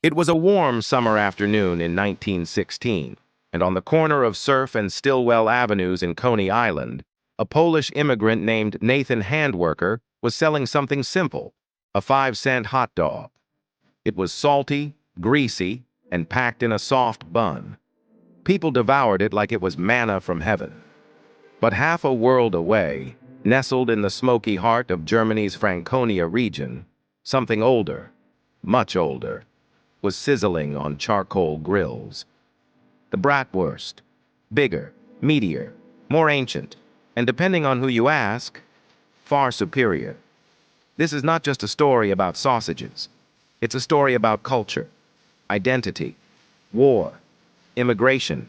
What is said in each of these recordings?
It was a warm summer afternoon in 1916, and on the corner of Surf and Stillwell Avenues in Coney Island, a Polish immigrant named Nathan Handwerker was selling something simple, a 5-cent hot dog. It was salty, greasy, and packed in a soft bun. People devoured it like it was manna from heaven. But half a world away, nestled in the smoky heart of Germany's Franconia region, something older, much older, was sizzling on charcoal grills. The Bratwurst, bigger, meatier, more ancient, and depending on who you ask, far superior. This is not just a story about sausages. It's a story about culture, identity, war, immigration,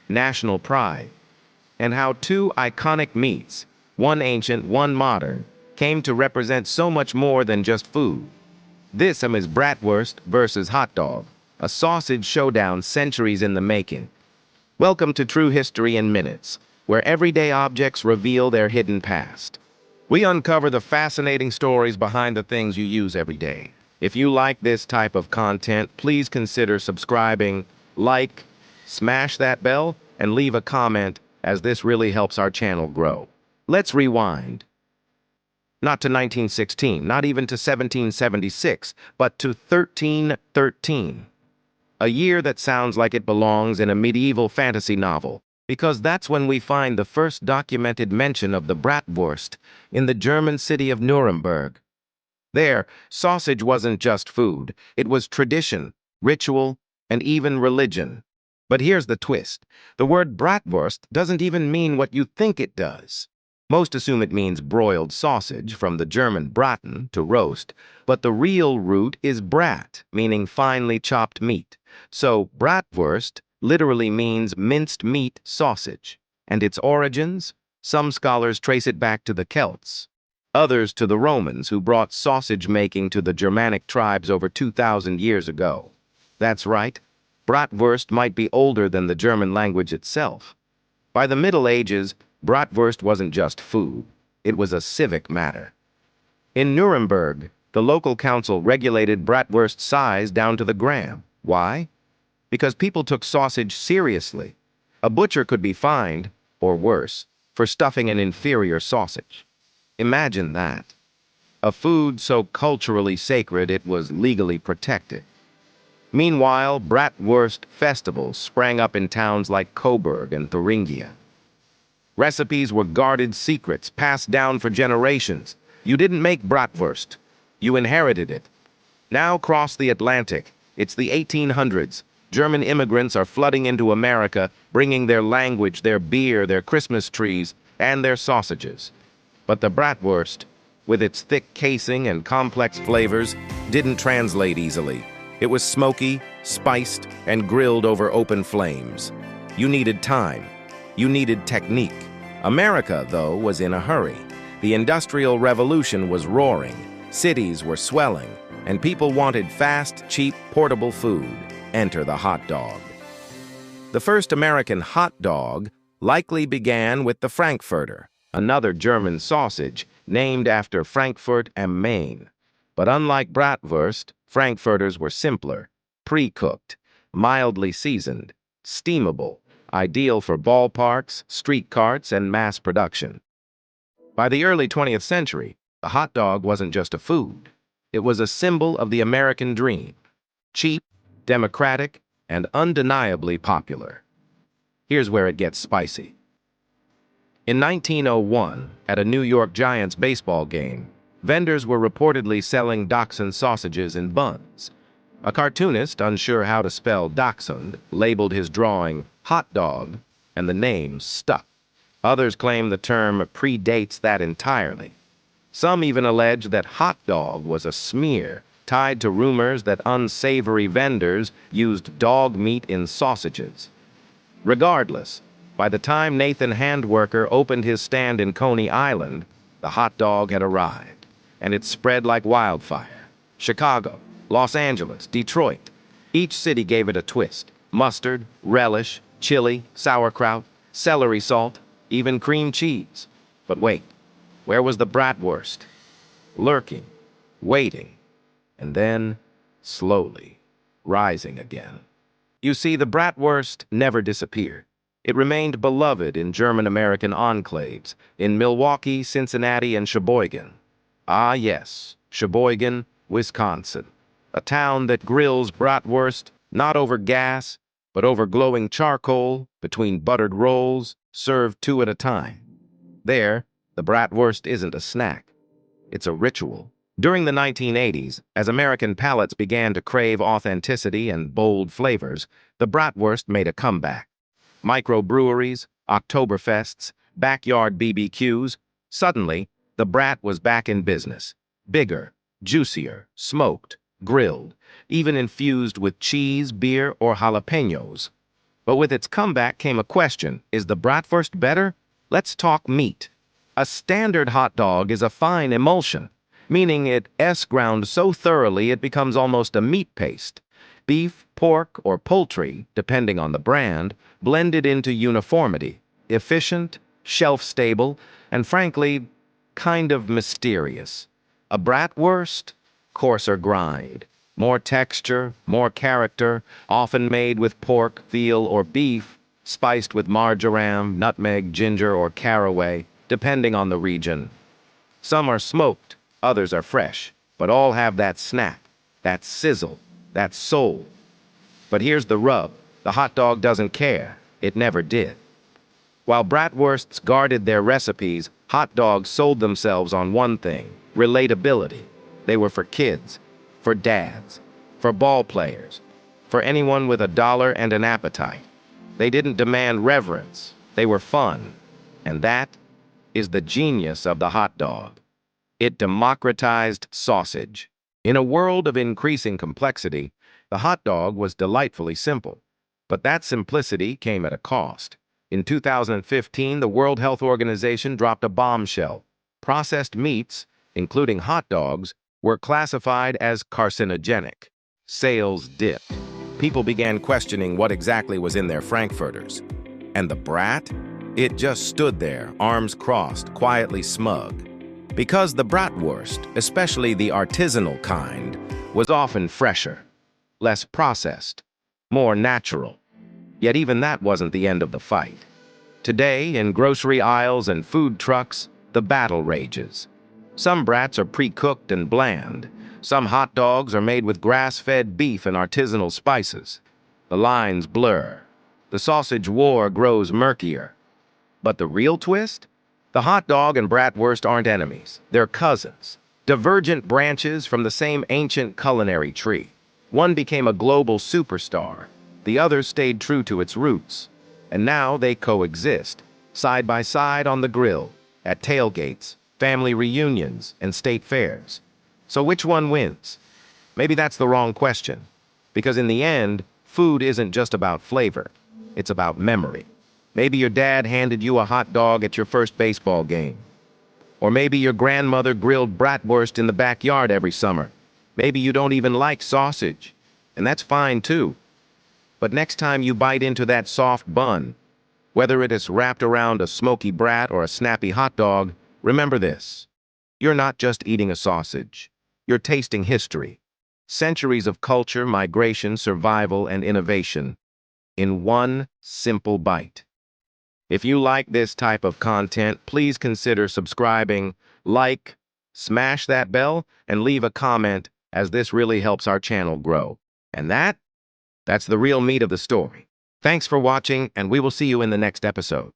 national pride, and how two iconic meats, one ancient, one modern, came to represent so much more than just food. This is Bratwurst versus hot dog, a sausage showdown centuries in the making. Welcome to True History in Minutes, where everyday objects reveal their hidden past. We uncover the fascinating stories behind the things you use every day. If you like this type of content, please consider subscribing, like, smash that bell, and leave a comment, as this really helps our channel grow. Let's rewind. Not to 1916, not even to 1776, but to 1313. A year that sounds like it belongs in a medieval fantasy novel, because that's when we find the first documented mention of the Bratwurst in the German city of Nuremberg. There, sausage wasn't just food, it was tradition, ritual, and even religion. But here's the twist. The word Bratwurst doesn't even mean what you think it does. Most assume it means broiled sausage, from the German braten, to roast, but the real root is brat, meaning finely chopped meat. So Bratwurst literally means minced meat sausage. And its origins? Some scholars trace it back to the Celts, others to the Romans, who brought sausage making to the Germanic tribes over 2,000 years ago. That's right, Bratwurst might be older than the German language itself. By the Middle Ages, Bratwurst wasn't just food, it was a civic matter. In Nuremberg, the local council regulated Bratwurst size down to the gram. Why? Because people took sausage seriously. A butcher could be fined, or worse, for stuffing an inferior sausage. Imagine that. A food so culturally sacred it was legally protected. Meanwhile, Bratwurst festivals sprang up in towns like Coburg and Thuringia. Recipes were guarded secrets, passed down for generations. You didn't make Bratwurst. You inherited it. Now cross the Atlantic. It's the 1800s. German immigrants are flooding into America, bringing their language, their beer, their Christmas trees, and their sausages. But the Bratwurst, with its thick casing and complex flavors, didn't translate easily. It was smoky, spiced, and grilled over open flames. You needed time. You needed technique. America, though, was in a hurry. The Industrial Revolution was roaring, cities were swelling, and people wanted fast, cheap, portable food. Enter the hot dog. The first American hot dog likely began with the Frankfurter, another German sausage named after Frankfurt am Main. But unlike Bratwurst, Frankfurters were simpler, pre-cooked, mildly seasoned, steamable, ideal for ballparks, street carts, and mass production. By the early 20th century, the hot dog wasn't just a food. It was a symbol of the American dream. Cheap, democratic, and undeniably popular. Here's where it gets spicy. In 1901, at a New York Giants baseball game, vendors were reportedly selling Dachshund sausages in buns. A cartoonist, unsure how to spell Dachshund, labeled his drawing hot dog, and the name stuck. Others claim the term predates that entirely. Some even allege that hot dog was a smear tied to rumors that unsavory vendors used dog meat in sausages. Regardless, by the time Nathan Handwerker opened his stand in Coney Island, the hot dog had arrived, and it spread like wildfire. Chicago, Los Angeles, Detroit. Each city gave it a twist. Mustard, relish, chili, sauerkraut, celery salt, even cream cheese. But wait, where was the Bratwurst? Lurking, waiting, and then, slowly, rising again. You see, the Bratwurst never disappeared. It remained beloved in German-American enclaves, in Milwaukee, Cincinnati, and Sheboygan. Ah, yes, Sheboygan, Wisconsin. A town that grills bratwurst not over gas, but over glowing charcoal, between buttered rolls, served two at a time. There, the bratwurst isn't a snack. It's a ritual. During the 1980s, as American palates began to crave authenticity and bold flavors, the bratwurst made a comeback. Microbreweries, Oktoberfests, backyard BBQs. Suddenly, the brat was back in business. Bigger, juicier, smoked, grilled, even infused with cheese, beer, or jalapenos. But with its comeback came a question: is the bratwurst better? Let's talk meat. A standard hot dog is a fine emulsion, meaning it's ground so thoroughly it becomes almost a meat paste. Beef, pork, or poultry, depending on the brand, blended into uniformity, efficient, shelf-stable, and frankly, kind of mysterious. A bratwurst, coarser grind, more texture, more character, often made with pork, veal, or beef, spiced with marjoram, nutmeg, ginger, or caraway, depending on the region. Some are smoked, others are fresh, but all have that snap, that sizzle, that soul. But here's the rub: the hot dog doesn't care. It never did. While bratwursts guarded their recipes, hot dogs sold themselves on one thing: relatability. They were for kids, for dads, for ball players, for anyone with a dollar and an appetite. They didn't demand reverence. They were fun. And that is the genius of the hot dog. It democratized sausage. In a world of increasing complexity, the hot dog was delightfully simple. But that simplicity came at a cost. In 2015, the World Health Organization dropped a bombshell. Processed meats, including hot dogs, were classified as carcinogenic. Sales dipped. People began questioning what exactly was in their frankfurters. And the brat? It just stood there, arms crossed, quietly smug. Because the bratwurst, especially the artisanal kind, was often fresher, less processed, more natural. Yet even that wasn't the end of the fight. Today, in grocery aisles and food trucks, the battle rages. Some brats are pre-cooked and bland. Some hot dogs are made with grass-fed beef and artisanal spices. The lines blur. The sausage war grows murkier. But the real twist? The hot dog and bratwurst aren't enemies. They're cousins. Divergent branches from the same ancient culinary tree. One became a global superstar. The other stayed true to its roots. And now they coexist, side by side on the grill, at tailgates, family reunions, and state fairs. So which one wins? Maybe that's the wrong question. Because in the end, food isn't just about flavor. It's about memory. Maybe your dad handed you a hot dog at your first baseball game. Or maybe your grandmother grilled bratwurst in the backyard every summer. Maybe you don't even like sausage, and that's fine too. But next time you bite into that soft bun, whether it is wrapped around a smoky brat or a snappy hot dog, remember this: you're not just eating a sausage. You're tasting history. Centuries of culture, migration, survival, and innovation in one simple bite. If you like this type of content, please consider subscribing, like, smash that bell, and leave a comment, as this really helps our channel grow. And that's the real meat of the story. Thanks for watching, and we will see you in the next episode.